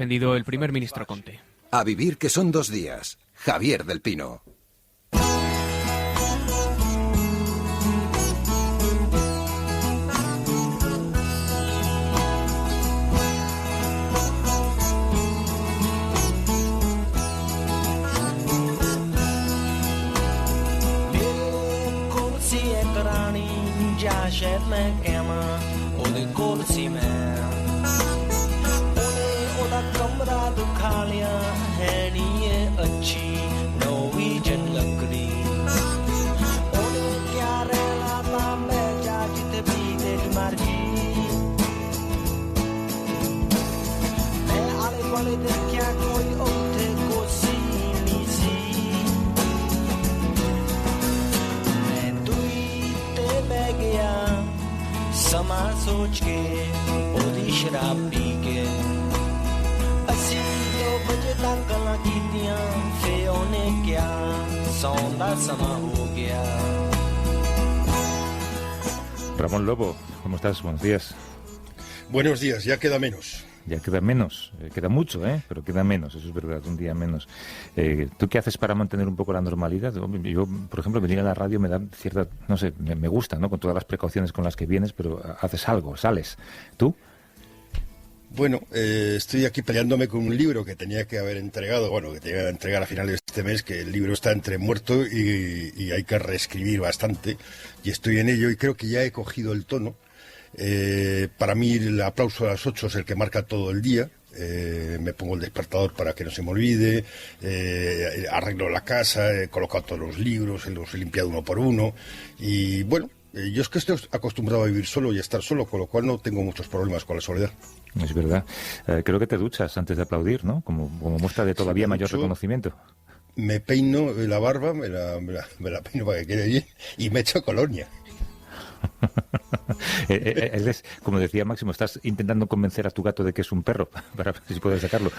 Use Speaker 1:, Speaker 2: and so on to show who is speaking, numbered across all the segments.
Speaker 1: suspendido el primer ministro Conte.
Speaker 2: A vivir que son 2 días. Javier del Pino.
Speaker 3: ਸ਼ਹਿਰ ਮੈਂ ਕਹਿਵਾਂ ਉਹਦੇ ਕੋਲ ਸੀ ਮੈਂ ਉਹਨੇ ਉਹਦਾ ਕਮਰਾ ਦਿਖਾ ਲਿਆ ਹੈ ਨੀ ਇਹ ਅੱਛੀ ਨੋਰਵੀਜਨ ਲੱਕੜੀ ਉਹਨੇ ਕਿਹਾ ਰਹਿਣਾ ਤਾਂ ਮੈਂ ਜਾ ਜਿੱਥੇ ਵੀ ਤੇਰੀ ਮਰਜ਼ੀ ਮੈਂ ਆਲੇ ਦੁਆਲੇ ਦੇਖਿਆ ਕੋਈ ਉੱਥੇ ਕੁਰਸੀ ਨਹੀਂ ਸੀ ਮੈਂ ਦੂਈ ਤੇ ਬਹਿ ਗਿਆ ਸਮਾਂ ਸੋਚ ਕੇ ਉਹਦੀ ਸ਼ਰਾਬ ਪੀ ਕੇ ਅਸੀਂ 2 ਵਜੇ ਤੱਕ ਗੱਲਾਂ ਕੀਤੀਆਂ ਫੇ ਉਹਨੇ ਕਿਹਾ ਸੌਣ ਦਾ ਸਮਾਂ ਹੋ ਗਿਆ
Speaker 4: Ramón Lobo, ¿cómo estás? Buenos días.
Speaker 5: Buenos días, ya queda menos.
Speaker 4: Ya queda menos, queda mucho, pero queda menos, eso es verdad, un día menos. ¿Tú qué haces para mantener un poco la normalidad? Yo, por ejemplo, venir a la radio me da cierta, no sé, me gusta, ¿no? Con todas las precauciones con las que vienes, pero haces algo, sales. ¿Tú?
Speaker 5: Bueno, estoy aquí peleándome con un libro que tenía que haber entregado, que tenía que entregar a finales de este mes, que el libro está entre muerto y hay que reescribir bastante, y estoy en ello y creo que ya he cogido el tono. Para mí el aplauso a las 8 es el que marca todo el día. Me pongo el despertador para que no se me olvide, arreglo la casa, he colocado todos los libros, los he limpiado uno por uno y bueno, yo es que estoy acostumbrado a vivir solo y a estar solo, con lo cual no tengo muchos problemas con la soledad.
Speaker 4: Es verdad. Creo que te duchas antes de aplaudir, ¿no? Como muestra de todavía mayor reconocimiento.
Speaker 5: Me peino la barba, me la peino para que quede bien y me echo colonia.
Speaker 4: Como decía Máximo, estás intentando convencer a tu gato de que es un perro, para ver si puedes sacarlo.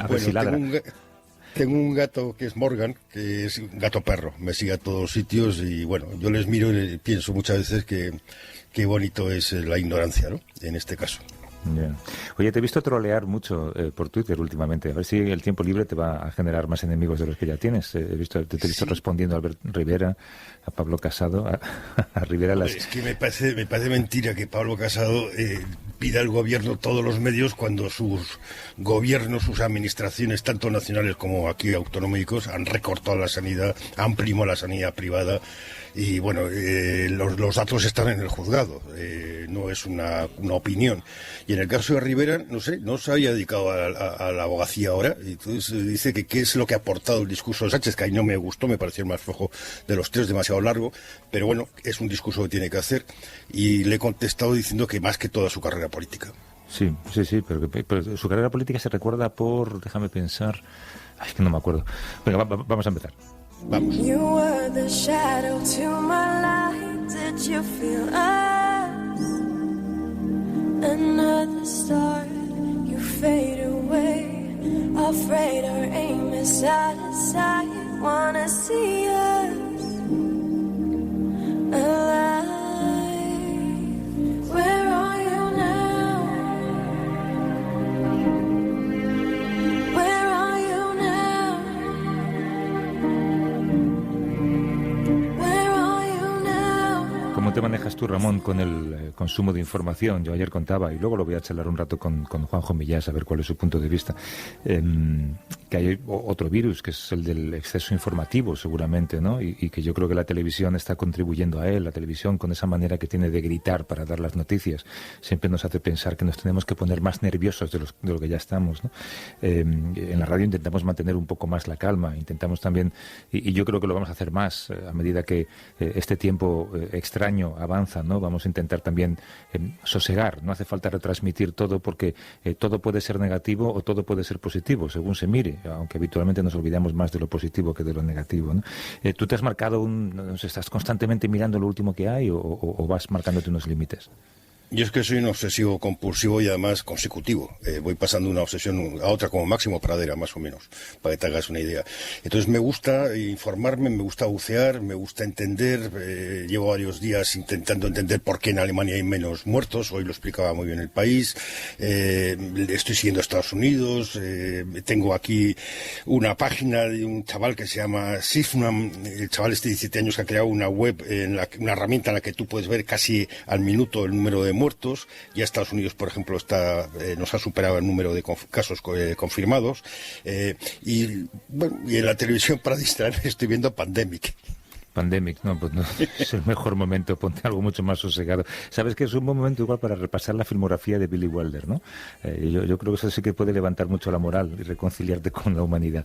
Speaker 4: A ver si ladra.
Speaker 5: Tengo un gato que es Morgan, que es un gato perro, me sigue a todos sitios y bueno, yo les miro y pienso muchas veces que qué bonito es la ignorancia, ¿no? En este caso.
Speaker 4: Yeah. Oye, te he visto trolear mucho por Twitter últimamente. A ver si el tiempo libre te va a generar más enemigos de los que ya tienes. Te he visto respondiendo a Albert Rivera, a Pablo Casado, a Rivera.
Speaker 5: Es que me parece mentira que Pablo Casado pida al gobierno todos los medios cuando sus gobiernos, sus administraciones, tanto nacionales como aquí autonómicos, han recortado la sanidad, han primado la sanidad privada. Y bueno, los datos están en el juzgado, no es una opinión. Y en el caso de Rivera, no sé, no se había dedicado a la abogacía ahora, y entonces dice que qué es lo que ha aportado el discurso de Sánchez, que ahí no me gustó, me pareció el más flojo de los tres, demasiado largo, pero bueno, es un discurso que tiene que hacer, y le he contestado diciendo que más que toda su carrera política.
Speaker 4: Sí, pero su carrera política se recuerda por, déjame pensar, es que no me acuerdo. Venga, vamos a empezar.
Speaker 5: Vamos.
Speaker 6: You were the shadow to my light. Did you feel us? Another star, you fade away. Afraid our aim is out of sight. Wanna see us alive. Where are you now? Where are you now? Where are you now?
Speaker 4: ¿Cómo te manejas tú, Ramón, con el consumo de información? Yo ayer contaba, y luego lo voy a charlar un rato con Juanjo Millás, a ver cuál es su punto de vista, que hay otro virus, que es el del exceso informativo, seguramente, ¿no? Y que yo creo que la televisión está contribuyendo a él. La televisión, con esa manera que tiene de gritar para dar las noticias, siempre nos hace pensar que nos tenemos que poner más nerviosos de lo que ya estamos, ¿no? En la radio intentamos mantener un poco más la calma, intentamos también, y yo creo que lo vamos a hacer más a medida que este tiempo extraño avanza, ¿no? Vamos a intentar también sosegar. No hace falta retransmitir todo, porque todo puede ser negativo o todo puede ser positivo, según se mire, aunque habitualmente nos olvidamos más de lo positivo que de lo negativo, ¿no? ¿Tú te has marcado no sé, estás constantemente mirando lo último que hay o vas marcándote unos límites?
Speaker 5: Yo es que soy un obsesivo compulsivo y además consecutivo. Voy pasando una obsesión a otra como máximo pradera, más o menos, para que te hagas una idea. Entonces me gusta informarme, me gusta bucear, me gusta entender. Llevo varios días intentando entender por qué en Alemania hay menos muertos. Hoy lo explicaba muy bien El País. Estoy siguiendo a Estados Unidos. Tengo aquí una página de un chaval que se llama Sifnam. El chaval de 17 años que ha creado una web, una herramienta en la que tú puedes ver casi al minuto el número de muertos. Ya Estados Unidos, por ejemplo, nos ha superado el número de casos confirmados. Y en la televisión, para distraerme, estoy viendo Pandemic.
Speaker 4: No, pues no es el mejor momento, ponte algo mucho más sosegado. Sabes que es un buen momento igual para repasar la filmografía de Billy Wilder, ¿no? Yo creo que eso sí que puede levantar mucho la moral y reconciliarte con la humanidad.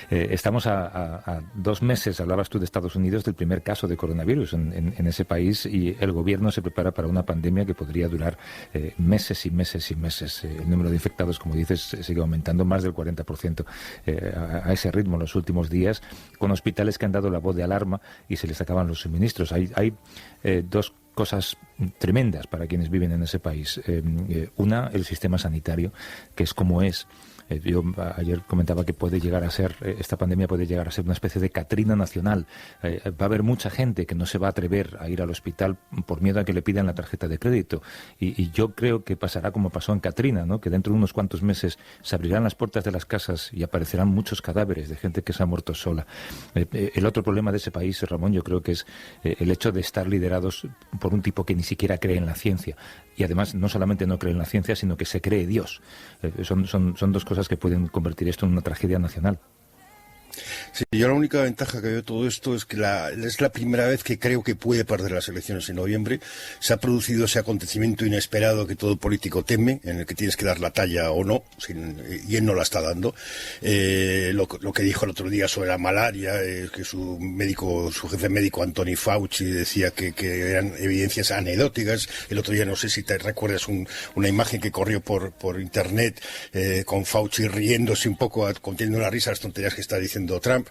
Speaker 4: Estamos a 2 meses, hablabas tú de Estados Unidos, del primer caso de coronavirus en ese país, y el gobierno se prepara para una pandemia que podría durar meses y meses y meses. El número de infectados, como dices, sigue aumentando más del 40% a ese ritmo en los últimos días, con hospitales que han dado la voz de alarma y se les acaban los suministros. Hay 2 cosas tremendas para quienes viven en ese país. Una, el sistema sanitario, que es como es. Yo ayer comentaba que puede llegar a ser, esta pandemia puede llegar a ser una especie de Katrina nacional. Va a haber mucha gente que no se va a atrever a ir al hospital por miedo a que le pidan la tarjeta de crédito. Y yo creo que pasará como pasó en Katrina, ¿no? Que dentro de unos cuantos meses se abrirán las puertas de las casas y aparecerán muchos cadáveres de gente que se ha muerto sola. El otro problema de ese país, Ramón, yo creo que es el hecho de estar liderados por un tipo que ni siquiera cree en la ciencia. Y además no solamente no cree en la ciencia, sino que se cree Dios. Son 2 cosas que pueden convertir esto en una tragedia nacional.
Speaker 5: Sí, yo la única ventaja que veo de todo esto es que es la primera vez que creo que puede perder las elecciones en noviembre. Se ha producido ese acontecimiento inesperado que todo político teme, en el que tienes que dar la talla o no, y él no la está dando. Lo que dijo el otro día sobre la malaria, que su jefe médico Anthony Fauci decía que eran evidencias anecdóticas. El otro día, no sé si te recuerdas una imagen que corrió por internet con Fauci riéndose un poco, conteniendo la risa a las tonterías que está diciendo Trump.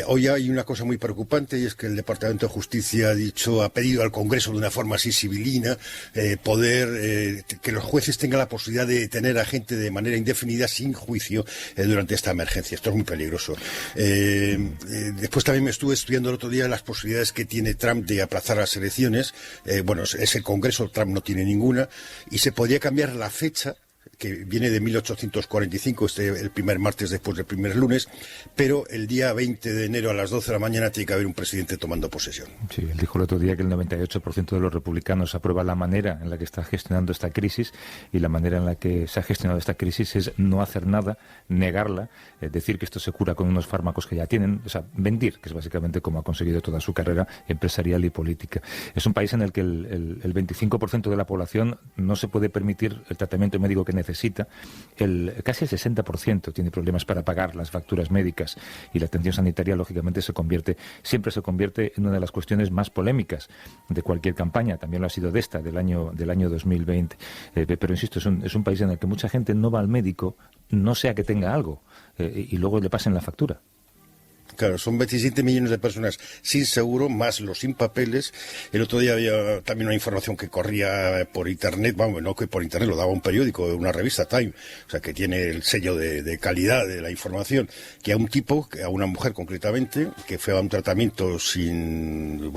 Speaker 5: Hoy hay una cosa muy preocupante, y es que el Departamento de Justicia ha pedido al Congreso de una forma así civilina que los jueces tengan la posibilidad de detener a gente de manera indefinida sin juicio durante esta emergencia. Esto es muy peligroso. Después también me estuve estudiando el otro día las posibilidades que tiene Trump de aplazar las elecciones. Es el Congreso, Trump no tiene ninguna, y se podría cambiar la fecha, que viene de 1845, el primer martes después del primer lunes, pero el día 20 de enero a las 12 de la mañana tiene que haber un presidente tomando posesión.
Speaker 4: Sí, él dijo el otro día que el 98% de los republicanos aprueba la manera en la que está gestionando esta crisis, y la manera en la que se ha gestionado esta crisis es no hacer nada, negarla, decir que esto se cura con unos fármacos que ya tienen, o sea, mentir, que es básicamente como ha conseguido toda su carrera empresarial y política. Es un país en el que el 25% de la población no se puede permitir el tratamiento médico que necesita. Casi el 60% tiene problemas para pagar las facturas médicas, y la atención sanitaria, lógicamente, siempre se convierte en una de las cuestiones más polémicas de cualquier campaña. También lo ha sido del año 2020. Pero insisto, es un país en el que mucha gente no va al médico, no sea que tenga algo, y luego le pasen la factura.
Speaker 5: Claro, son 27 millones de personas sin seguro, más los sin papeles. El otro día había también una información que corría por internet, no que por internet, lo daba un periódico, una revista, Time, o sea, que tiene el sello de calidad de la información, que a una mujer concretamente, que fue a un tratamiento sin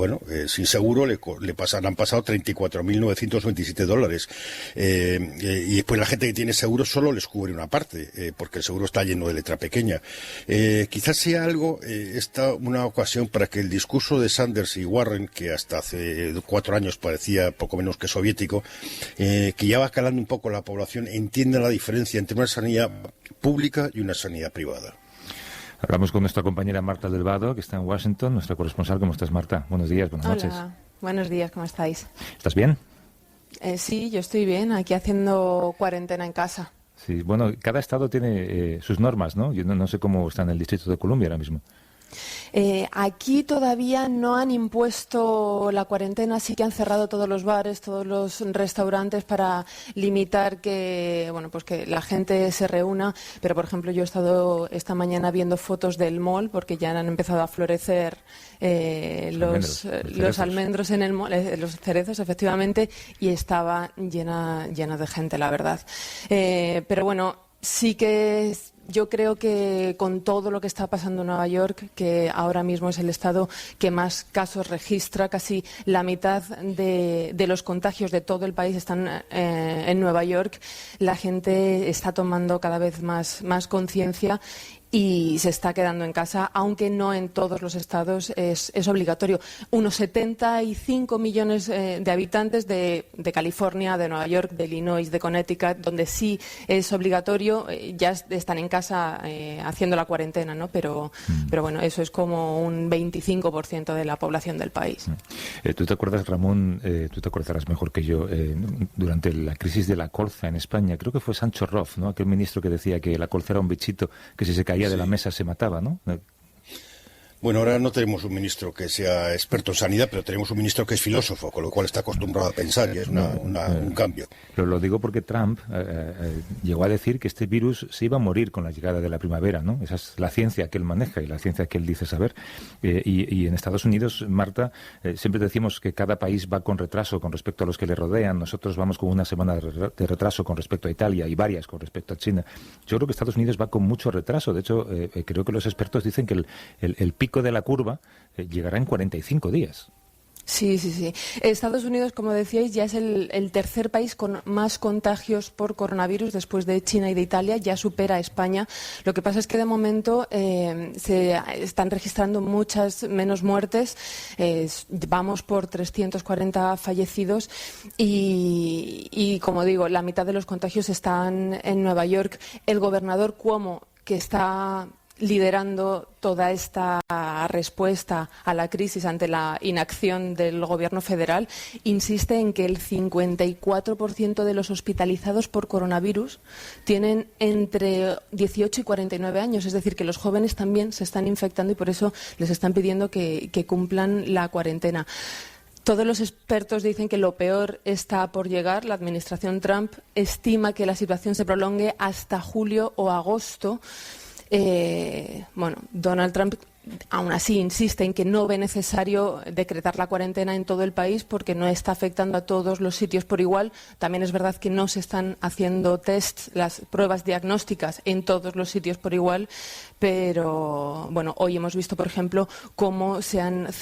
Speaker 5: seguro, le han pasado $34.927. Y después la gente que tiene seguro solo les cubre una parte, porque el seguro está lleno de letra pequeña. Quizás sea algo, una ocasión para que el discurso de Sanders y Warren, que hasta hace 4 años parecía poco menos que soviético, que ya va calando un poco la población, entienda la diferencia entre una sanidad pública y una sanidad privada.
Speaker 4: Hablamos con nuestra compañera Marta del Vado, que está en Washington, nuestra corresponsal. ¿Cómo estás, Marta? Buenos días, buenas noches.
Speaker 1: Hola, buenos días, ¿cómo estáis?
Speaker 4: ¿Estás bien?
Speaker 1: Sí, yo estoy bien, aquí haciendo cuarentena en casa.
Speaker 4: Sí, bueno, cada estado tiene sus normas, ¿no? Yo no sé cómo está en el Distrito de Columbia ahora mismo.
Speaker 1: Aquí todavía no han impuesto la cuarentena, sí que han cerrado todos los bares, todos los restaurantes para limitar que la gente se reúna. Pero, por ejemplo, yo he estado esta mañana viendo fotos del mall porque ya han empezado a florecer los almendros en el mall, los cerezos, efectivamente, y estaba llena de gente, la verdad. Pero bueno, sí que yo creo que con todo lo que está pasando en Nueva York, que ahora mismo es el estado que más casos registra, casi la mitad de los contagios de todo el país están en Nueva York, la gente está tomando cada vez más conciencia y se está quedando en casa, aunque no en todos los estados es obligatorio. Unos 75 millones de habitantes de California, de Nueva York, de Illinois, de Connecticut, donde sí es obligatorio, ya están en casa haciendo la cuarentena, ¿no? Pero bueno, eso es como un 25% de la población del país.
Speaker 4: ¿Tú te acuerdas, Ramón, tú te acordarás mejor que yo, durante la crisis de la colza en España, creo que fue Sancho Roth, ¿no? Aquel ministro que decía que la colza era un bichito que si se caía de la mesa se mataba, ¿no?
Speaker 5: Bueno, ahora no tenemos un ministro que sea experto en sanidad, pero tenemos un ministro que es filósofo, con lo cual está acostumbrado a pensar y es un cambio.
Speaker 4: Pero lo digo porque Trump llegó a decir que este virus se iba a morir con la llegada de la primavera, ¿no? Esa es la ciencia que él maneja y la ciencia que él dice saber. Y en Estados Unidos, Marta, siempre decimos que cada país va con retraso con respecto a los que le rodean. Nosotros vamos con una semana de retraso con respecto a Italia y varias con respecto a China. Yo creo que Estados Unidos va con mucho retraso. De hecho, creo que los expertos dicen que el pico de la curva llegará en 45 días.
Speaker 1: Sí. Estados Unidos, como decíais, ya es el tercer país con más contagios por coronavirus después de China y de Italia, ya supera a España. Lo que pasa es que de momento se están registrando muchas menos muertes, vamos por 340 fallecidos y como digo, la mitad de los contagios están en Nueva York. El gobernador Cuomo, que está liderando toda esta respuesta a la crisis ante la inacción del gobierno federal, insiste en que el 54% de los hospitalizados por coronavirus tienen entre 18 y 49 años, es decir, que los jóvenes también se están infectando y por eso les están pidiendo que cumplan la cuarentena. Todos los expertos dicen que lo peor está por llegar. La administración Trump estima que la situación se prolongue hasta julio o agosto. Donald Trump aún así insiste en que no ve necesario decretar la cuarentena en todo el país porque no está afectando a todos los sitios por igual. También es verdad que no se están haciendo tests, las pruebas diagnósticas en todos los sitios por igual, pero bueno, hoy hemos visto, por ejemplo, cómo se han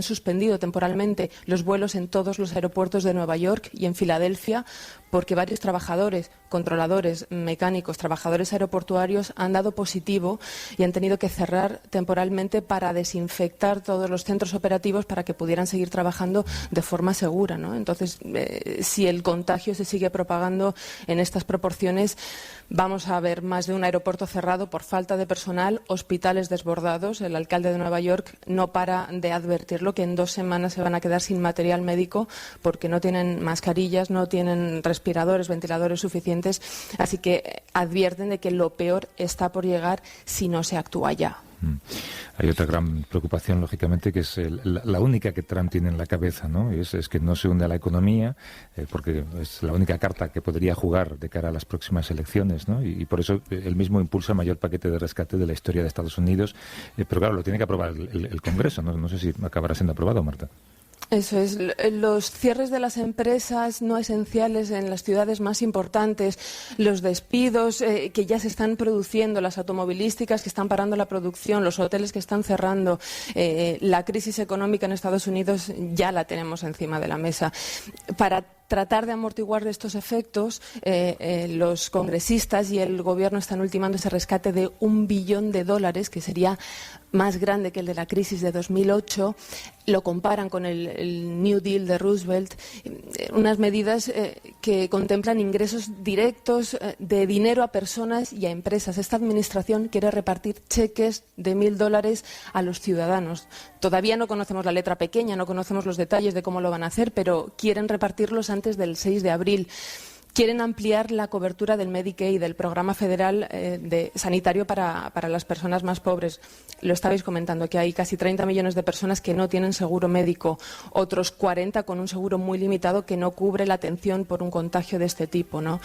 Speaker 1: suspendido temporalmente los vuelos en todos los aeropuertos de Nueva York y en Filadelfia porque varios trabajadores, controladores, mecánicos, trabajadores aeroportuarios han dado positivo y han tenido que cerrar temporalmente para desinfectar todos los centros operativos para que pudieran seguir trabajando de forma segura, ¿no? Entonces, si el contagio se sigue propagando en estas proporciones, vamos a ver más de un aeropuerto cerrado por falta de personal, hospitales desbordados. El alcalde de Nueva York no para de advertirlo, que en 2 semanas se van a quedar sin material médico porque no tienen mascarillas, no tienen respiradores, ventiladores suficientes. Así que advierten de que lo peor está por llegar si no se actúa ya.
Speaker 4: Hay otra gran preocupación, lógicamente, que es la única que Trump tiene en la cabeza, ¿no? Es que no se hunde la economía, porque es la única carta que podría jugar de cara a las próximas elecciones, ¿no? Y por eso él mismo impulsa el mayor paquete de rescate de la historia de Estados Unidos. Pero claro, lo tiene que aprobar el Congreso, ¿no? No sé si acabará siendo aprobado, Marta.
Speaker 1: Eso es, los cierres de las empresas no esenciales en las ciudades más importantes, los despidos que ya se están produciendo, las automovilísticas que están parando la producción, los hoteles que están cerrando, la crisis económica en Estados Unidos ya la tenemos encima de la mesa. Para tratar de amortiguar estos efectos, los congresistas y el gobierno están ultimando ese rescate de $1 billón, que sería más grande que el de la crisis de 2008. Lo comparan con el New Deal de Roosevelt, unas medidas que contemplan ingresos directos de dinero a personas y a empresas. Esta administración quiere repartir cheques de $1.000 a los ciudadanos. Todavía no conocemos la letra pequeña, no conocemos los detalles de cómo lo van a hacer, pero quieren repartirlos antes del 6 de abril. quieren ampliar la cobertura del Medicaid, del programa federal sanitario para las personas más pobres. Lo estabais comentando, que hay casi 30 millones de personas que no tienen seguro médico, otros 40 con un seguro muy limitado que no cubre la atención por un contagio de este tipo, ¿no?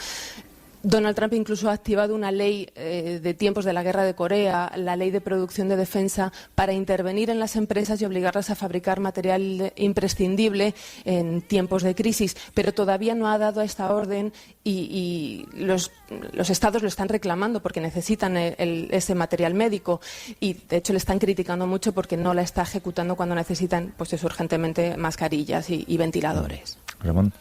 Speaker 1: Donald Trump incluso ha activado una ley de tiempos de la guerra de Corea, la ley de producción de defensa, para intervenir en las empresas y obligarlas a fabricar material imprescindible en tiempos de crisis. Pero todavía no ha dado esta orden y los estados lo están reclamando porque necesitan ese material médico. Y de hecho le están criticando mucho porque no la está ejecutando cuando necesitan, pues eso, urgentemente mascarillas y ventiladores.
Speaker 4: Ramón.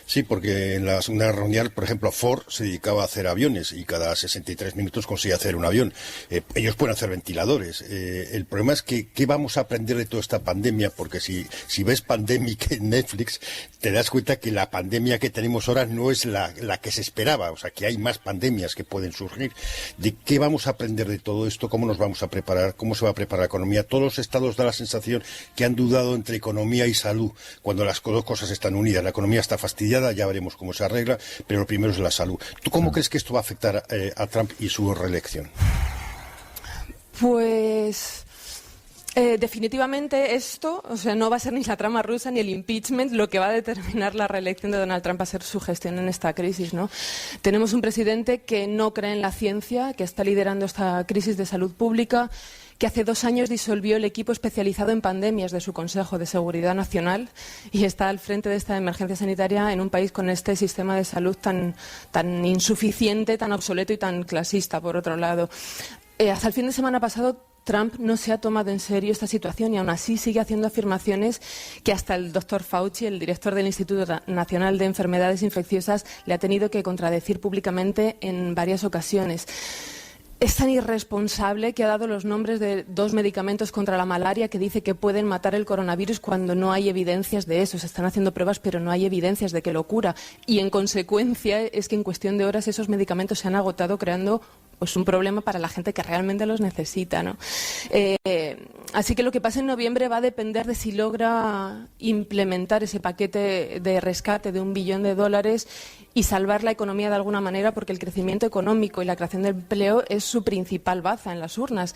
Speaker 5: Sí, porque en la Segunda Guerra Mundial, por ejemplo, Ford se dedicaba a hacer aviones y cada 63 minutos conseguía hacer un avión. Ellos pueden hacer ventiladores. El problema es que ¿qué vamos a aprender de toda esta pandemia? Porque si ves Pandemic en Netflix, te das cuenta que la pandemia que tenemos ahora no es la que se esperaba. O sea, que hay más pandemias que pueden surgir. ¿De qué vamos a aprender de todo esto? ¿Cómo nos vamos a preparar? ¿Cómo se va a preparar la economía? Todos los estados da la sensación que han dudado entre economía y salud cuando las dos cosas están unidas. La economía está fastidiada, ya veremos cómo se arregla, pero lo primero es la salud. ¿Tú cómo crees que esto va a afectar a Trump y su reelección?
Speaker 1: Pues definitivamente esto, o sea, no va a ser ni la trama rusa ni el impeachment lo que va a determinar la reelección de Donald Trump, va a ser su gestión en esta crisis, ¿no? Tenemos un presidente que no cree en la ciencia, que está liderando esta crisis de salud pública, que hace 2 años disolvió el equipo especializado en pandemias de su Consejo de Seguridad Nacional y está al frente de esta emergencia sanitaria en un país con este sistema de salud tan insuficiente, tan obsoleto y tan clasista, por otro lado. Hasta el fin de semana pasado, Trump no se ha tomado en serio esta situación y aún así sigue haciendo afirmaciones que hasta el doctor Fauci, el director del Instituto Nacional de Enfermedades Infecciosas, le ha tenido que contradecir públicamente en varias ocasiones. Es tan irresponsable que ha dado los nombres de 2 medicamentos contra la malaria que dice que pueden matar el coronavirus cuando no hay evidencias de eso. Se están haciendo pruebas, pero no hay evidencias de que lo cura. Y en consecuencia es que en cuestión de horas esos medicamentos se han agotado, creando pues un problema para la gente que realmente los necesita, ¿no? Así que lo que pase en noviembre va a depender de si logra implementar ese paquete de rescate de $1 billón y salvar la economía de alguna manera, porque el crecimiento económico y la creación de empleo es su principal baza en las urnas.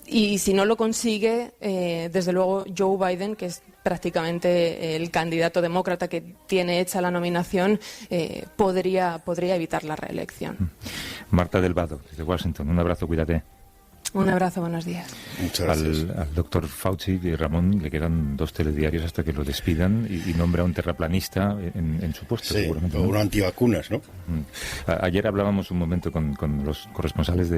Speaker 1: Y si no lo consigue, desde luego Joe Biden, que es prácticamente el candidato demócrata que tiene hecha la nominación, podría evitar la reelección.
Speaker 4: Marta del Vado, desde Washington. Un abrazo, cuídate.
Speaker 1: Un abrazo, buenos días.
Speaker 5: Muchas gracias.
Speaker 4: Al doctor Fauci y Ramón le quedan 2 telediarios hasta que lo despidan y nombra a un terraplanista en su puesto,
Speaker 5: Sí,
Speaker 4: seguramente.
Speaker 5: o uno antivacunas, ¿no?
Speaker 4: Ayer hablábamos un momento con los corresponsales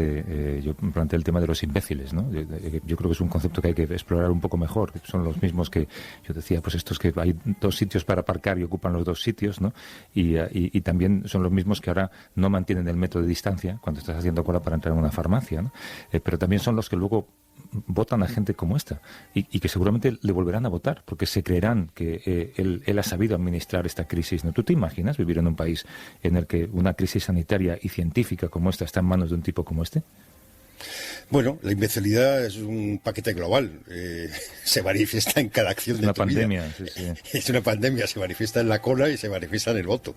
Speaker 4: yo planteé el tema de los imbéciles, ¿no? Yo creo que es un concepto que hay que explorar un poco mejor, que son los mismos que yo decía, pues estos que hay 2 sitios para aparcar y ocupan los 2 sitios, ¿no? Y también son los mismos que ahora no mantienen el metro de distancia cuando estás haciendo cola para entrar en una farmacia, ¿no? Pero también son los que luego votan a gente como esta y que seguramente le volverán a votar porque se creerán que él ha sabido administrar esta crisis, ¿no? ¿Tú te imaginas vivir en un país en el que una crisis sanitaria y científica como esta está en manos de un tipo como este?
Speaker 5: Bueno, la imbecilidad es un paquete global. Se manifiesta en cada acción de tu vida.
Speaker 4: Es una pandemia, sí.
Speaker 5: Es una pandemia, se manifiesta en la cola y se manifiesta en el voto.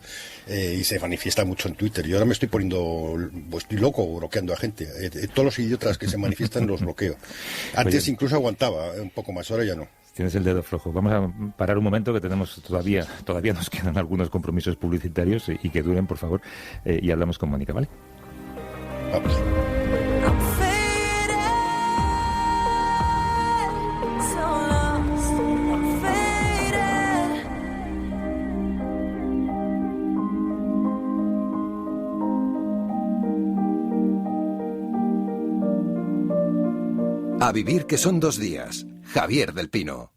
Speaker 5: Y se manifiesta mucho en Twitter. Yo ahora me estoy estoy loco bloqueando a gente. Todos los idiotas que se manifiestan los bloqueo. Antes incluso aguantaba un poco más, ahora ya no.
Speaker 4: Tienes el dedo flojo. Vamos a parar un momento que tenemos todavía nos quedan algunos compromisos publicitarios y que duren, por favor, y hablamos con Mónica, ¿vale?
Speaker 5: Vamos.
Speaker 2: A vivir que son 2 días. Javier del Pino.